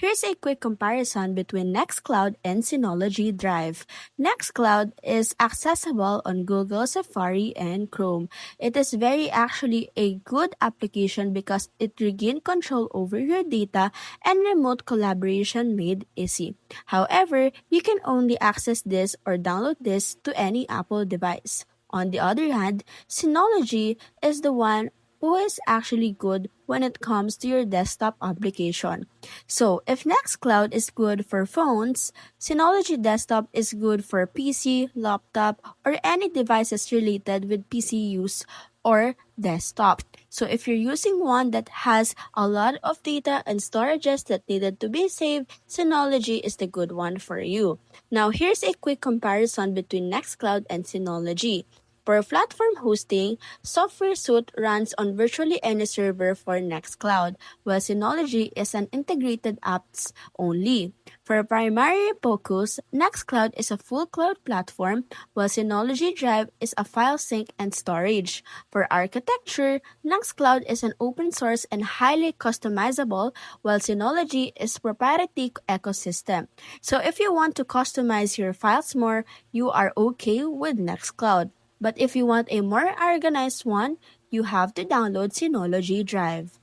Here's a quick comparison between NextCloud and Synology Drive. NextCloud is accessible on Google, Safari, and Chrome. It is very actually a good application because it regains control over your data and remote collaboration made easy. However, you can only access this or download this to any Apple device. On the other hand, Synology is the one who is actually good when it comes to your desktop application. So, if Nextcloud is good for phones, Synology Desktop is good for PC, laptop, or any devices related with PC use or desktop. So, if you're using one that has a lot of data and storages that needed to be saved, Synology is the good one for you. Now, here's a quick comparison between Nextcloud and Synology. For platform hosting, Software Suite runs on virtually any server for Nextcloud, while Synology is an integrated apps only. For primary focus, Nextcloud is a full cloud platform, while Synology Drive is a file sync and storage. For architecture, Nextcloud is an open source and highly customizable, while Synology is proprietary ecosystem. So if you want to customize your files more, you are okay with Nextcloud. But if you want a more organized one, you have to download Synology Drive.